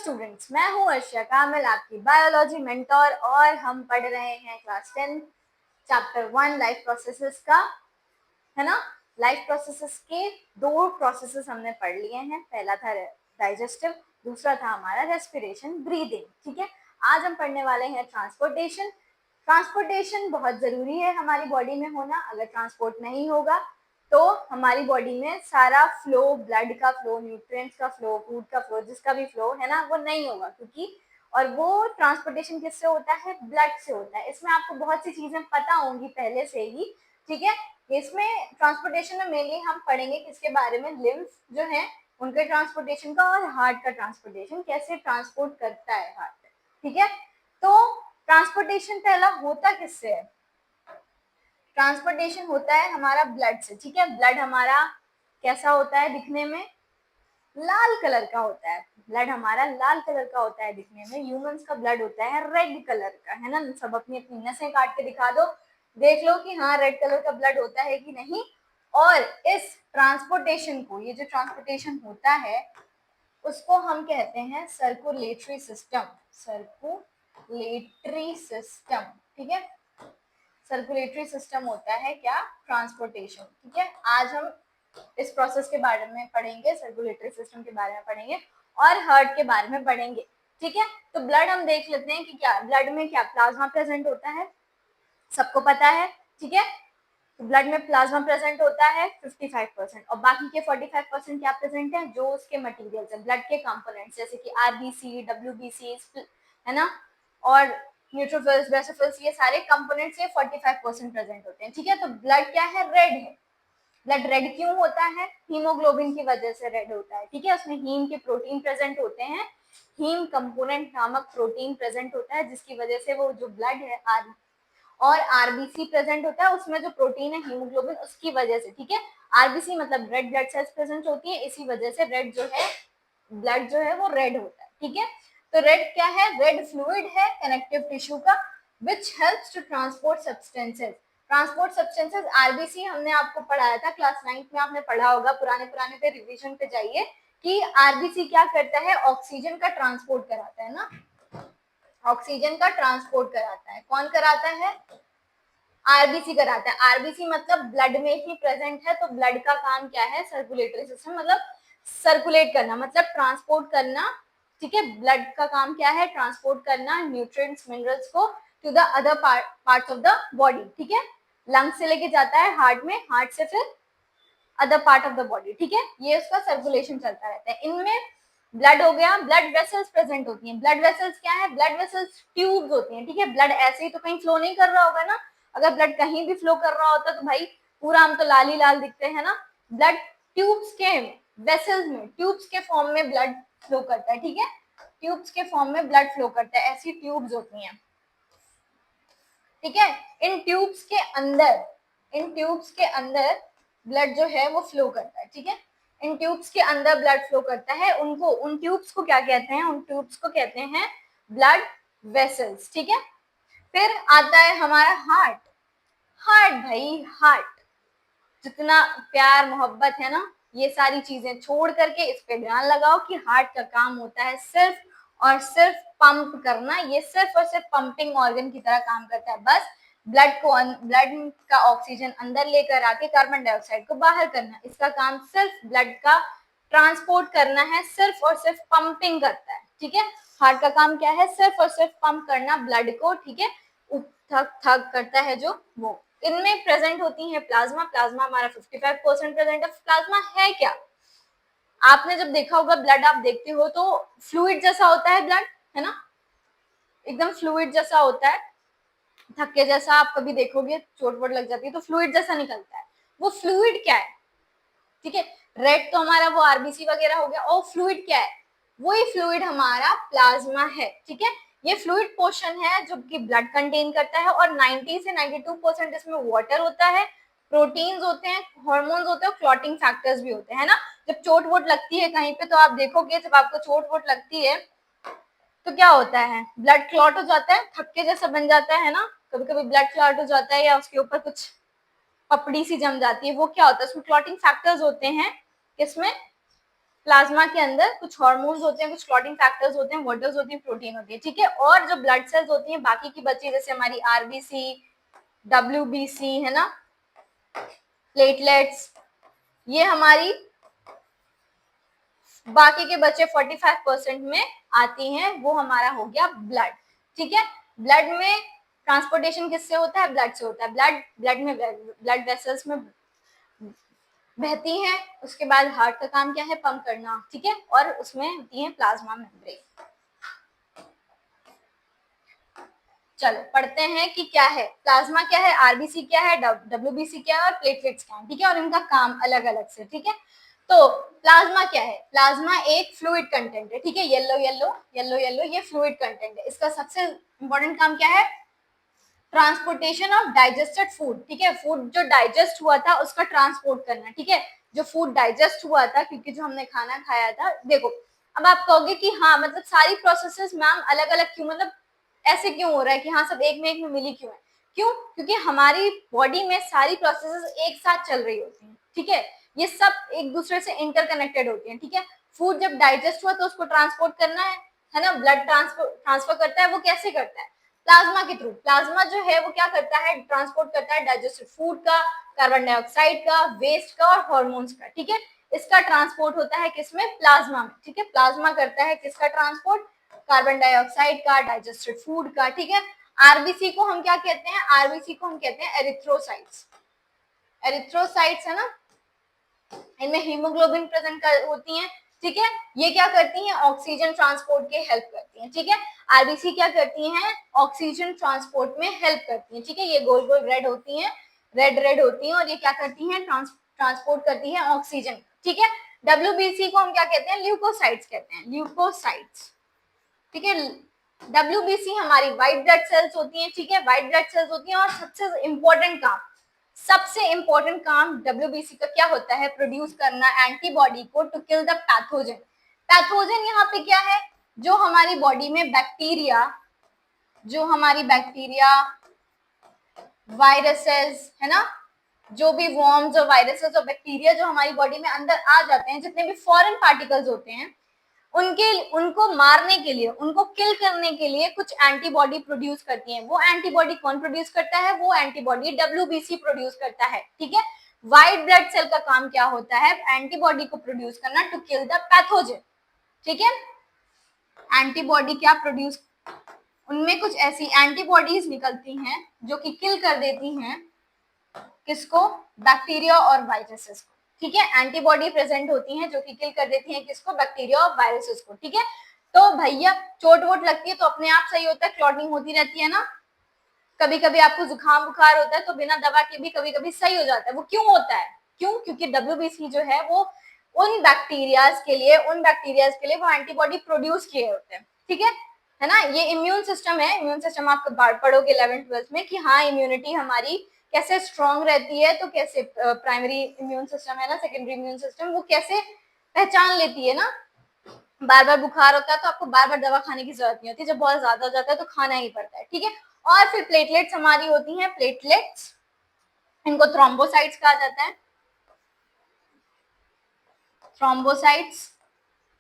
Students, मैं हूँ अर्शिया कामिल, आपकी बायोलॉजी मेंटोर, और हम पढ़ रहे हैं क्लास 10 चैप्टर 1 लाइफ प्रोसेसेस का, है ना। लाइफ प्रोसेसेस के दो प्रोसेसेस हमने पढ़ लिए हैं। पहला था डाइजेस्टिव, दूसरा था हमारा रेस्पिरेशन, ब्रीदिंग। ठीक है, आज हम पढ़ने वाले हैं ट्रांसपोर्टेशन। ट्रांसपोर्टेशन बहुत जरूरी है हमारी बॉडी में होना। अगर ट्रांसपोर्ट नहीं होगा तो हमारी बॉडी में सारा फ्लो, ब्लड का फ्लो, न्यूट्रिएंट्स का फ्लो, फूड का फ्लो, जिसका भी फ्लो है ना, वो नहीं होगा। क्योंकि और वो ट्रांसपोर्टेशन किससे होता है? ब्लड से होता है। इसमें आपको बहुत सी चीजें पता होंगी पहले से ही। ठीक है, इसमें ट्रांसपोर्टेशन में मेनली हम पढ़ेंगे किसके बारे में? लिम्फ जो है उनके ट्रांसपोर्टेशन का, और हार्ट का ट्रांसपोर्टेशन कैसे ट्रांसपोर्ट करता है हार्ट। ठीक है, तो ट्रांसपोर्टेशन पहला होता किससे है? ट्रांसपोर्टेशन होता है हमारा ब्लड से। ठीक है, ब्लड हमारा कैसा होता है दिखने में? लाल कलर का होता है। ब्लड हमारा लाल कलर का होता है दिखने में। ह्यूमंस का ब्लड होता है रेड कलर का, है ना। सब अपनी अपनी नसें काट के दिखा दो, देख लो कि हाँ रेड कलर का ब्लड होता है कि नहीं। और इस ट्रांसपोर्टेशन को, ये जो ट्रांसपोर्टेशन होता है उसको हम कहते हैं सर्कुलेटरी सिस्टम। सर्कुलेटरी सिस्टम, ठीक है। सर्कुलेटरी सिस्टम होता है क्या? ट्रांसपोर्टेशन। ठीक है, आज हम इस प्रोसेस के बारे में पढ़ेंगे, सर्कुलेटरी सिस्टम के बारे में पढ़ेंगे और हार्ट के बारे में पढ़ेंगे। ठीक है, तो ब्लड हम देख लेते हैं कि क्या ब्लड में क्या प्लाज्मा प्रेजेंट होता है, सबको पता है। ठीक है, तो ब्लड में प्लाज्मा प्रेजेंट होता है 55%, और बाकी के 45% क्या प्रेजेंट है? जो उसके मटेरियल्स है, ब्लड के कंपोनेंट्स, जैसे कि आरबीसी, डब्ल्यूबीसी, है ना, और न्यूट्रोफिल्स, बेसोफिल्स, ये सारे कंपोनेंट्स ये 45% प्रेजेंट होते हैं। ठीक है, तो ब्लड क्या है? रेड है। ब्लड रेड क्यों होता है? हीमोग्लोबिन की वजह से रेड होता है। ठीक है, उसमें हीम के प्रोटीन प्रेजेंट होते हैं। हीम कंपोनेंट नामक प्रोटीन प्रेजेंट होता है, जिसकी वजह से वो जो ब्लड है और आरबीसी प्रेजेंट होता है, उसमें जो प्रोटीन है हीमोग्लोबिन, उसकी वजह से। ठीक है, आरबीसी मतलब रेड ब्लड सेल्स प्रेजेंट होती है, इसी वजह से रेड जो है ब्लड जो है वो रेड होता है। ठीक है, तो रेड क्या है? रेड फ्लूइड है कनेक्टिव टिश्यू का, which helps to transport substances. Transport substances, RBC हमने आपको पढ़ाया था क्लास 9 में, आपने पढ़ा होगा, पुराने पे रिवीजन पे जाइए कि आरबीसी क्या करता है? ऑक्सीजन का ट्रांसपोर्ट कराता है ना, ऑक्सीजन का ट्रांसपोर्ट कराता है। कौन कराता है? आरबीसी कराता है। आरबीसी मतलब ब्लड में ही प्रेजेंट है, तो ब्लड का काम क्या है? सर्कुलेटरी सिस्टम, मतलब सर्कुलेट करना, मतलब ट्रांसपोर्ट करना। ठीक है, ब्लड का काम क्या है? ट्रांसपोर्ट करना न्यूट्रिएंट्स, मिनरल्स को to the other parts of the body. ठीक है, लंग्स से लेके जाता है हार्ट में, हार्ट से फिर other part of the body. ठीक है, ये उसका सर्कुलेशन चलता रहता है। इनमें ब्लड हो गया, ब्लड वेसल्स प्रेजेंट होती हैं। ब्लड वेसल्स क्या है? ब्लड वेसल्स ट्यूब्स होती हैं। ठीक है, ब्लड ऐसे ही तो कहीं फ्लो नहीं कर रहा होगा ना। अगर ब्लड कहीं भी फ्लो कर रहा होता तो भाई पूरा हम तो लाल ही लाल दिखते हैं ना। ब्लड ट्यूब्स के वेसल्स में, ट्यूब्स के फॉर्म में ब्लड फ्लो करता है। ठीक है, ट्यूब्स के फॉर्म में ब्लड फ्लो करता है, ऐसी ट्यूब्स होती हैं। ठीक है, इन ट्यूब्स के अंदर, इन ट्यूब्स के अंदर ब्लड जो है वो फ्लो करता है। ठीक है, इन ट्यूब्स के अंदर ब्लड फ्लो करता है। उनको, उन ट्यूब्स को क्या कहते हैं? उन ट्यूब्स को कहते हैं ब्लड वेसल्स। ठीक है, फिर आता है हमारा हार्ट। हार्ट भाई, हार्ट जितना प्यार मोहब्बत है ना, ये सारी चीजें छोड़ करके इस पे ध्यान लगाओ कि हार्ट का काम होता है सिर्फ और सिर्फ पंप करना। ये सिर्फ और सिर्फ पंपिंग ऑर्गन की तरह काम करता है। बस ब्लड को, ब्लड का ऑक्सीजन अंदर लेकर आके कार्बन डाइऑक्साइड को बाहर करना, इसका काम सिर्फ ब्लड का ट्रांसपोर्ट करना है, सिर्फ और सिर्फ पंपिंग करता है। ठीक है, हार्ट का काम क्या है? सिर्फ और सिर्फ पंप करना ब्लड को। ठीक है, थक थक करता है जो वो। इनमें प्रेजेंट होती है प्लाज्मा। प्लाज्मा हमारा 55% प्रेजेंट है। प्लाज्मा है क्या? आपने जब देखा होगा ब्लड, आप देखते हो तो फ्लूइड जैसा होता है ब्लड, है ना, एकदम फ्लूइड जैसा होता है, थक्के जैसा। आप कभी देखोगे चोट वोट लग जाती है तो फ्लूइड जैसा निकलता है। वो फ्लूइड क्या है? ठीक है, रेड तो हमारा वो आरबीसी वगैरह हो गया, और फ्लूइड क्या है? वही फ्लूइड हमारा प्लाज्मा है। ठीक है, ये फ्लूइड पोर्शन है जो कि ब्लड कंटेन करता है, और 90 से 92% इसमें वाटर होता है, प्रोटीन्स होते हैं, हार्मोन्स होते हैं, क्लॉटिंग फैक्टर्स भी होते हैं ना। जब चोट वोट लगती है कहीं पे तो आप देखोगे, जब आपको चोट वोट लगती है तो क्या होता है? ब्लड क्लॉट हो जाता है, थक्के जैसा बन जाता है ना। कभी कभी ब्लड क्लॉट हो जाता है, या उसके ऊपर कुछ पपड़ी सी जम जाती है। वो क्या होता है? उसमें क्लॉटिंग फैक्टर्स होते हैं, किसमें? प्लाज्मा के अंदर कुछ हार्मोन्स होते हैं, कुछ क्लॉटिंग फैक्टर्स होते हैं, वाटर्स होती है, प्रोटीन होती है, ठीक है। और जो ब्लड सेल्स होती हैं बाकी की बची, जैसे हमारी आरबीसी, डब्ल्यूबीसी है ना, प्लेटलेट्स, ये हमारी बाकी के बचे 45% में आती हैं, वो हमारा हो गया ब्लड, ठीक है। ब्लड में ट्रांसपोर्टेशन किससे होता है? ब्लड से होता है। ब्लड में ब्लड वेसल्स में बहती है, उसके बाद हार्ट का काम क्या है? पंप करना, ठीक है। और उसमें होती है प्लाज्मा मेम्ब्रेन। चलो पढ़ते हैं कि क्या है प्लाज्मा, क्या है आरबीसी, क्या है डब्ल्यूबीसी, क्या है और प्लेटलेट्स क्या है, ठीक है। और इनका काम अलग अलग से, ठीक है। तो प्लाज्मा क्या है? प्लाज्मा एक फ्लूइड कंटेंट है, ठीक है। येलो येलो येलो येलो, ये फ्लूइड कंटेंट है। इसका सबसे इंपॉर्टेंट काम क्या है? ट्रांसपोर्टेशन ऑफ डाइजेस्टेड फूड, ठीक है। फूड जो डाइजेस्ट हुआ था उसका ट्रांसपोर्ट करना, ठीक है। जो फूड डाइजेस्ट हुआ था, क्योंकि जो हमने खाना खाया था, देखो अब आप कहोगे कि हाँ मतलब सारी प्रोसेसेस मैम अलग अलग क्यों, मतलब ऐसे क्यों हो रहा है कि हाँ सब एक में मिली क्यों है? क्यों? क्योंकि हमारी बॉडी में सारी प्रोसेसेस एक साथ चल रही होती हैं, ठीक है। ये सब एक दूसरे से इंटरकनेक्टेड होती हैं, ठीक है। फूड जब डाइजेस्ट हुआ तो उसको ट्रांसपोर्ट करना है ना, ब्लड ट्रांसफर करता है, वो कैसे करता है? प्लाज्मा के थ्रू। प्लाज्मा जो है वो क्या करता है? ट्रांसपोर्ट करता है डाइजेस्टेड फूड का, कार्बन डाइऑक्साइड का, वेस्ट का और हॉर्मोन्स का, ठीक है। इसका ट्रांसपोर्ट होता है किसमें? प्लाज्मा में, ठीक है। प्लाज्मा करता है किसका ट्रांसपोर्ट? कार्बन डाइऑक्साइड का, डाइजेस्टेड फूड का, ठीक है। आरबीसी को हम क्या कहते हैं? आरबीसी को हम कहते हैं एरिथ्रोसाइट्स। एरिथ्रोसाइट्स है ना, इनमें हीमोग्लोबिन प्रेजेंट होती है, ठीक है। ये क्या करती हैं? ऑक्सीजन ट्रांसपोर्ट के हेल्प करती हैं, ठीक है। आरबीसी क्या करती हैं? ऑक्सीजन ट्रांसपोर्ट में हेल्प करती हैं, ठीक है। ये गोल गोल रेड होती हैं, रेड रेड होती हैं, और ये क्या करती हैं? ट्रांसपोर्ट करती है ऑक्सीजन, ठीक है। डब्ल्यूबीसी को हम क्या कहते हैं? ल्यूकोसाइट्स कहते हैं, ल्यूकोसाइट्स, ठीक है। डब्ल्यूबीसी हमारी व्हाइट ब्लड सेल्स होती हैं, ठीक है। व्हाइट ब्लड सेल्स होती हैं, और सबसे इंपॉर्टेंट काम डब्ल्यूबीसी का क्या होता है? प्रोड्यूस करना एंटीबॉडी को to kill the pathogen. Pathogen यहाँ पे क्या है? जो हमारी बॉडी में बैक्टीरिया, जो हमारी बैक्टीरिया, वायरसेस है ना, जो भी वॉर्म्स और वायरसेस और बैक्टीरिया जो हमारी बॉडी में अंदर आ जाते हैं, जितने भी फॉरेन पार्टिकल्स होते हैं, उनको मारने के लिए, उनको किल करने के लिए कुछ एंटीबॉडी प्रोड्यूस करती है। वो एंटीबॉडी कौन प्रोड्यूस करता है? वो एंटीबॉडी डब्ल्यूबीसी प्रोड्यूस करता है, ठीक है। व्हाइट ब्लड सेल का काम क्या होता है? एंटीबॉडी को प्रोड्यूस करना टू किल द पैथोजन, ठीक है। एंटीबॉडी क्या प्रोड्यूस, उनमें कुछ ऐसी एंटीबॉडीज निकलती हैं जो कि किल कर देती हैं किसको? बैक्टीरिया और वायरसेस को, ठीक है। एंटीबॉडी प्रेजेंट होती हैं जो कि किल कर देती हैं किसको? बैक्टीरिया और वायरसेस को, ठीक है। तो भैया चोट वोट लगती है तो अपने आप सही होता है, क्लॉटिंग होती रहती है ना। कभी कभी आपको जुकाम बुखार होता है तो बिना दवा के भी कभी कभी सही हो जाता है। वो क्यों होता है? क्यों? क्योंकि डब्ल्यूबीसी जो है वो उन बैक्टीरियाज के लिए वो एंटीबॉडी प्रोड्यूस किए होते हैं, ठीक है ना। ये इम्यून सिस्टम है। इम्यून सिस्टम आप पढ़ोगे 11th-12th में कि हाँ इम्यूनिटी हमारी कैसे स्ट्रॉन्ग रहती है, तो कैसे प्राइमरी इम्यून सिस्टम है ना, सेकेंडरी इम्यून सिस्टम, वो कैसे पहचान लेती है ना। बार बार बुखार होता है तो आपको बार बार दवा खाने की जरूरत नहीं होती, जब बहुत ज्यादा हो जाता है तो खाना ही पड़ता है, ठीक है। और फिर प्लेटलेट्स हमारी होती हैं, प्लेटलेट्स, इनको थ्रोम्बोसाइट्स कहा जाता है, थ्रोम्बोसाइट्स,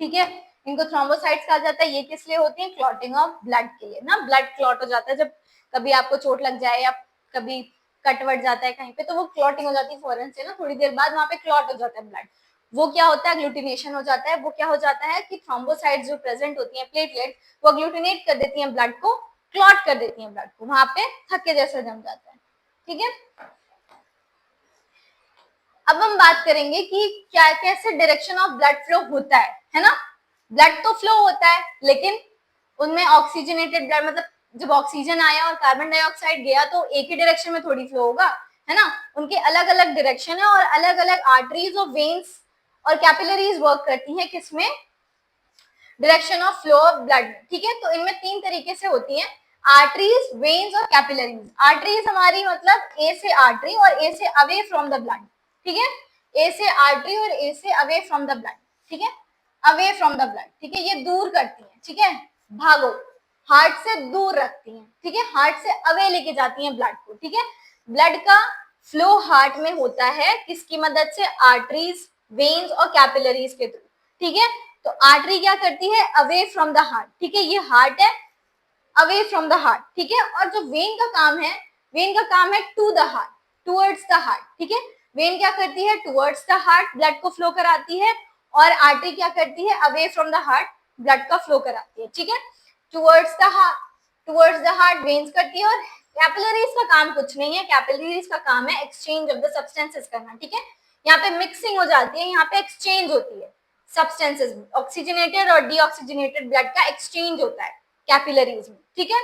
ठीक है। इनको थ्रोम्बोसाइट्स कहा जाता है। ये किस लिए होती है? क्लॉटिंग ऑफ ब्लड के लिए ना। ब्लड क्लॉट हो जाता है जब कभी आपको चोट लग जाए या कभी कटवट जाता है कहीं पे, तो वो क्लॉटिंग हो जाती है फौरन से ना, थोड़ी देर बाद वहां पे क्लॉट हो जाता है ब्लड। वो क्या होता है? ग्लूटिनेशन हो जाता है। वो क्या हो जाता है कि थ्रोम्बोसाइट्स जो प्रेजेंट होती हैं, प्लेटलेट, वो ग्लूटिनेट कर देती हैं ब्लड को, क्लॉट कर देती हैं ब्लड को, वहां पे थक्के जैसा जम जाता है, ठीक है। अब हम बात करेंगे कि क्या कैसे डायरेक्शन ऑफ ब्लड फ्लो होता है ना। ब्लड तो फ्लो होता है, लेकिन उनमें ऑक्सीजनेटेड ब्लड, मतलब जब ऑक्सीजन आया और कार्बन डाइऑक्साइड गया तो एक ही डायरेक्शन में थोड़ी फ्लो होगा, है ना। उनके अलग अलग डायरेक्शन है, और अलग अलग आर्टरीज और वेन्स और कैपिलरीज वर्क करती हैं किसमें? Direction of flow of blood, ठीक है। तो इनमें 3 तरीके से होती हैं, आर्टरीज, वेन्स और कैपिलरीज। आर्टरीज हमारी मतलब ए से आर्टरी और ए से अवे फ्रॉम द ब्लड, ठीक है। ए से आर्टरी और ए से अवे फ्रॉम द ब्लड, ठीक है, अवे फ्रॉम द ब्लड, ठीक है। ये दूर करती हैं, ठीक है, भागो, हार्ट से दूर रखती हैं, ठीक है, हार्ट से अवे लेके जाती हैं ब्लड को, ठीक है। ब्लड का फ्लो हार्ट में होता है किसकी मदद से? आर्टरीज, वेन्स और कैपिलरीज के थ्रू, ठीक है। तो आर्टरी क्या करती है, अवे फ्रॉम द हार्ट, ठीक है, ये हार्ट है, अवे फ्रॉम द हार्ट, ठीक है। और जो वेन का काम है, वेन का काम है to the heart, towards the heart, ठीक है। वेन क्या करती है, टुवर्ड्स द हार्ट ब्लड को फ्लो कराती है, और आर्टरी क्या करती है, away from the heart blood का फ्लो कराती है, ठीक है। Towards the heart, towards the heart veins करती है। और कैपिलरीज का काम कुछ नहीं है, कैपिलरीज का काम है एक्सचेंज ऑफ द सब्सटेंसेस करना, ठीक है। यहाँ पे मिक्सिंग हो जाती है, यहाँ पे एक्सचेंज होती है सब्सटेंसेस, ऑक्सीजनेटेड और डीऑक्सीजनेटेड ब्लड का एक्सचेंज होता है कैपिलरीज में, ठीक है।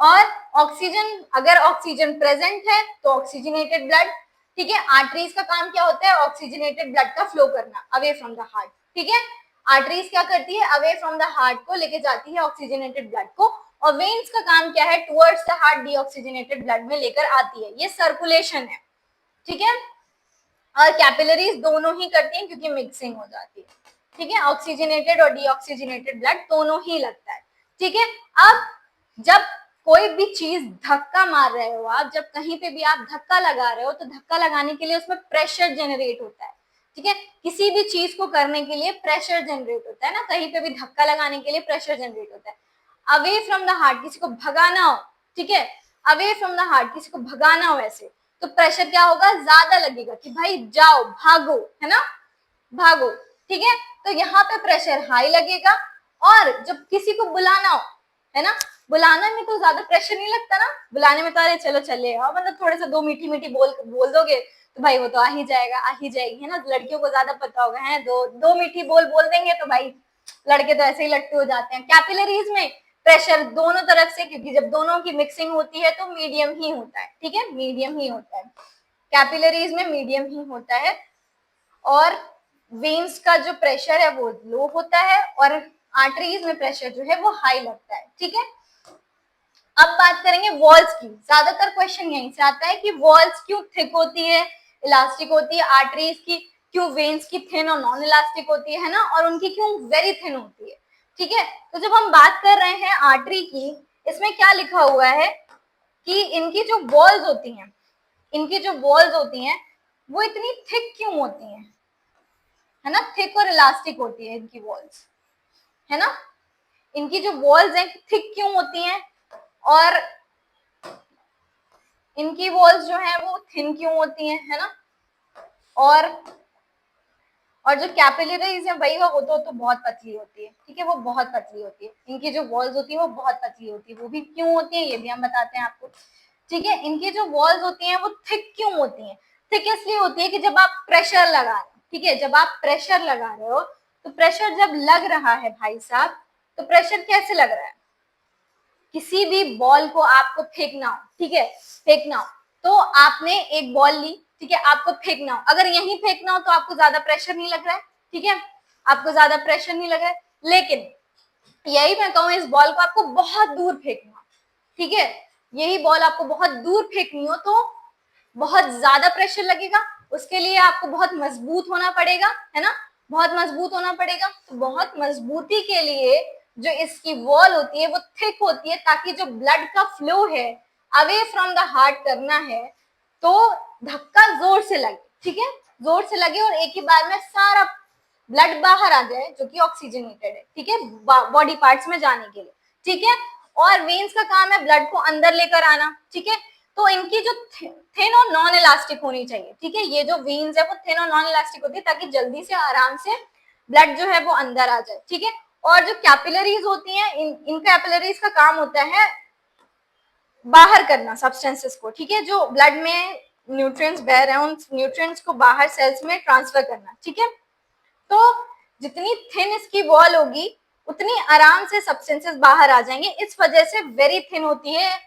और ऑक्सीजन, अगर ऑक्सीजन प्रेजेंट है तो ऑक्सीजनेटेड ब्लड, ठीक है। आर्टरीज का काम क्या होता है, ऑक्सीजनेटेड ब्लड का फ्लो करना अवे फ्रॉम द हार्ट, ठीक है। आर्टरीज क्या करती है, अवे फ्रॉम द हार्ट को लेके जाती है ऑक्सीजनेटेड ब्लड को, और वेन्स का काम क्या है, towards the heart deoxygenated blood में लेकर आती है, ये सर्कुलेशन है, ठीक है। और कैपिलरीज दोनों ही करती हैं क्योंकि मिक्सिंग हो जाती है, ठीक है। ऑक्सीजनेटेड और डीऑक्सीजनेटेड ब्लड दोनों ही लगता है, ठीक है। अब जब कोई भी चीज धक्का मार रहे हो आप, जब कहीं पे भी आप धक्का लगा रहे हो, तो धक्का लगाने के लिए उसमें प्रेशर जनरेट होता है, ठीक है। किसी भी चीज को करने के लिए प्रेशर जनरेट होता है ना, कहीं पे भी धक्का लगाने के लिए प्रेशर जनरेट होता है। अवे फ्रॉम द हार्ट, किसी को भगाना हो, ठीक है, अवे फ्रॉम द हार्ट किसी को भगाना हो ऐसे, तो प्रेशर क्या होगा, ज्यादा लगेगा कि भाई जाओ, भागो, है ना, भागो, ठीक है। तो यहाँ पे प्रेशर हाई लगेगा। और जब किसी को बुलाना हो, है ना, बुलाने में तो ज्यादा प्रेशर नहीं लगता ना, बुलाने में तो अरे चलो चले आओ, मतलब थोड़े से दो मीठी मीठी बोल दोगे तो भाई वो तो आ ही जाएगा, आ ही जाएगी, है ना। लड़कियों को ज्यादा पता होगा, है, दो मीठी बोल देंगे तो भाई लड़के तो ऐसे ही लटके हो जाते हैं। कैपिलरीज में प्रेशर दोनों तरफ से, क्योंकि जब दोनों की मिक्सिंग होती है तो मीडियम ही होता है, ठीक है, मीडियम ही होता है, कैपिलरीज में मीडियम ही होता है। और वेन्स का जो प्रेशर है वो लो होता है, और आर्टरीज में प्रेशर जो है वो हाई लगता है, ठीक है। अब बात करेंगे वॉल्स की, ज्यादातर क्वेश्चन यहीं से आता है कि वॉल्स क्यों थिक होती है, इलास्टिक होती है, आर्टरीज की क्यों, वेन्स की थिन और नॉन इलास्टिक होती है ना, और उनकी क्यों वेरी थिन होती है, ठीक है। तो जब हम बात कर रहे हैं आर्टरी की, इसमें क्या लिखा हुआ है कि इनकी जो वॉल्स होती हैं, इनकी जो वॉल्स होती हैं वो इतनी थिक क्यों होती हैं, है ना, थिक और इलास्टिक होती है इनकी वॉल्स, है ना। इनकी जो वॉल्स हैं थिक क्यों होती हैं, और इनकी वॉल्स जो है वो थिन क्यों होती हैं, है ना। और जो कैपिलरीज है भाई वो तो बहुत पतली होती है, ठीक है, वो बहुत पतली होती है। इनकी जो वॉल्स होती है वो बहुत पतली होती है, वो भी क्यों होती है ये भी हम बताते हैं आपको, ठीक है। इनकी जो वॉल्स होती हैं वो थिक क्यों होती हैं, थिक इसलिए होती है कि जब आप प्रेशर लगा रहे हो, ठीक है, जब आप प्रेशर लगा रहे हो, तो प्रेशर जब लग रहा है भाई साहब, तो प्रेशर कैसे लग रहा है, किसी भी बॉल को आपको फेंकना हो, ठीक है, फेंकना हो, तो आपने एक बॉल ली, ठीक है, आपको फेंकना हो, अगर यहीं फेंकना हो तो आपको ज्यादा प्रेशर नहीं लग रहा है, ठीक है, आपको ज्यादा प्रेशर नहीं लग रहा है। लेकिन यही मैं कहूँ, इस बॉल को आपको बहुत दूर फेंकना, ठीक है, यही बॉल आपको बहुत दूर फेंकनी हो तो बहुत ज्यादा प्रेशर लगेगा, उसके लिए आपको बहुत मजबूत होना पड़ेगा, है ना, बहुत मजबूत होना पड़ेगा। तो बहुत मजबूती के लिए जो इसकी वॉल होती है वो थिक होती है, ताकि जो ब्लड का फ्लो है अवे फ्रॉम द हार्ट करना है तो धक्का जोर से लगे, ठीक है, जोर से लगे और एक ही बार में सारा ब्लड बाहर आ जाए जो कि ऑक्सीजनेटेड है, ठीक है, बॉडी पार्ट्स में जाने के लिए, ठीक है। और वेन्स का काम है ब्लड को अंदर लेकर आना, ठीक है। तो इनकी जो थिन और नॉन इलास्टिक होनी चाहिए, ठीक है, ये जो वेन्स है वो थिन और नॉन इलास्टिक होती है ताकि जल्दी से आराम से ब्लड जो है वो अंदर आ जाए, ठीक है। और जो कैपिलरीज होती हैं, इन कैपिलरीज का काम होता है बाहर करना सब्सटेंसेस को, ठीक है, जो ब्लड में न्यूट्रिएंट्स बह रहे हैं उन न्यूट्रिएंट्स को बाहर सेल्स में ट्रांसफर करना, ठीक है। तो जितनी थिन इसकी वॉल होगी उतनी आराम से सब्सटेंसेस बाहर आ जाएंगे, इस वजह से वेरी थिन होती है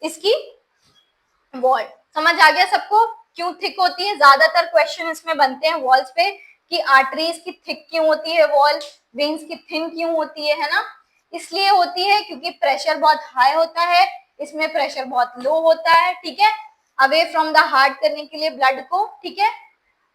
इसकी वॉल। समझ आ गया सबको क्यों थिक होती है, ज्यादातर क्वेश्चन इसमें बनते हैं वॉल्स पे कि आर्टरीज की थिक क्यों होती है वॉल, वेन्स की थिन क्यों होती है ना, इसलिए होती है क्योंकि प्रेशर बहुत हाई होता है, इसमें प्रेशर बहुत लो होता है, ठीक है, अवे फ्रॉम द हार्ट करने के लिए ब्लड को, ठीक है।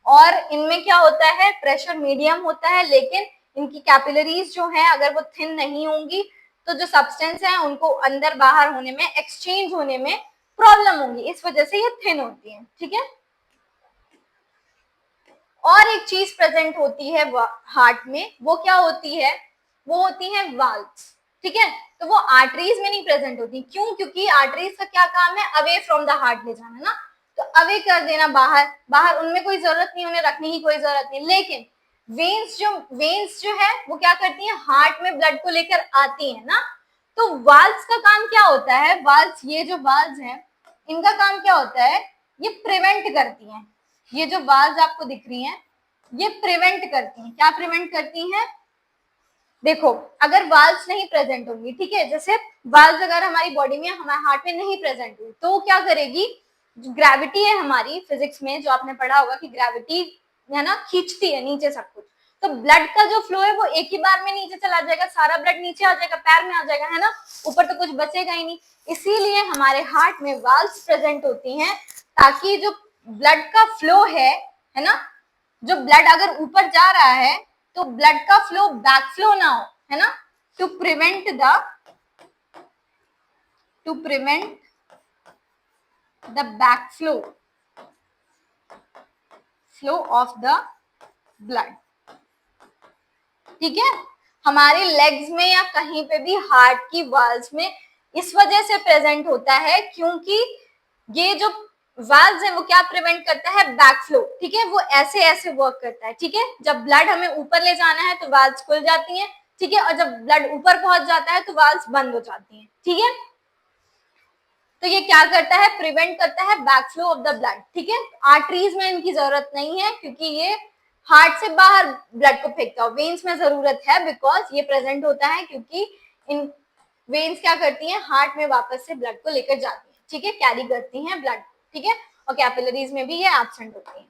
और इनमें क्या होता है, प्रेशर मीडियम होता है, लेकिन इनकी कैपिलरीज जो है अगर वो थिन नहीं होंगी तो जो सब्सटेंस है उनको अंदर बाहर होने में, एक्सचेंज होने में प्रॉब्लम होगी, इस वजह से ये थिन होती है, ठीक है। और एक चीज प्रेजेंट होती है हार्ट में, वो क्या होती है, वो होती है वाल्व्स, ठीक है। तो वो आर्टरीज में नहीं प्रेजेंट होती, क्यों, क्योंकि आर्टरीज का क्या काम है, अवे फ्रॉम द हार्ट ले जाना ना, तो अवे कर देना बाहर, बाहर उनमें कोई जरूरत नहीं, उन्हें रखने की कोई जरूरत नहीं। लेकिन वेन्स जो है वो क्या करती है, हार्ट में ब्लड को लेकर आती है ना। तो वाल्व्स का काम क्या होता है, वाल्व्स, ये जो वाल्व्स हैं इनका काम क्या होता है, ये प्रिवेंट करती हैं, ये जो वाल्व्स आपको दिख रही हैं ये प्रिवेंट करती हैं, क्या प्रिवेंट करती हैं, देखो अगर वाल्व्स नहीं प्रेजेंट होंगी, ठीक है, जैसे वाल्व्स अगर हमारी बॉडी में, हमारे हार्ट में नहीं प्रेजेंट हुई तो क्या करेगी, ग्रेविटी है हमारी फिजिक्स में जो आपने पढ़ा होगा कि ग्रेविटी है ना खींचती है नीचे सब कुछ, तो ब्लड का जो फ्लो है वो एक ही बार में नीचे चला जाएगा, सारा ब्लड नीचे आ जाएगा, पैर में आ जाएगा, है ना, ऊपर तो कुछ बचेगा ही नहीं। इसीलिए हमारे हार्ट में वाल्व्स प्रेजेंट होती हैं ताकि जो ब्लड का फ्लो है ना, जो ब्लड अगर ऊपर जा रहा है तो ब्लड का फ्लो बैक फ्लो ना हो, है ना, to prevent the back flow of the blood, ठीक है। हमारे लेग्स में या कहीं पे भी हार्ट की वाल्व्स में इस वजह से प्रेजेंट होता है क्योंकि ये जो वाल्व्स है वो क्या प्रिवेंट करता है, बैक फ्लो, ठीक है, वो ऐसे ऐसे वर्क करता है, ठीक है। जब ब्लड हमें ऊपर ले जाना है तो वाल्व्स खुल जाती हैं, ठीक है, और जब ब्लड ऊपर पहुंच जाता है तो वाल्व्स बंद हो जाती हैं, ठीक है। तो ये क्या करता है, प्रिवेंट करता है back flow of the blood, ठीक है। आर्टरीज में इनकी जरूरत नहीं है क्योंकि ये हार्ट से बाहर ब्लड को फेंकता है, वेन्स में जरूरत है बिकॉज ये प्रेजेंट होता है क्योंकि इन वेन्स क्या करती हैं, हार्ट में वापस से ब्लड को लेकर जाती हैं, ठीक है, कैरी करती हैं ब्लड, ठीक है, और कैपिलरीज में भी ये एब्सेंट होती हैं।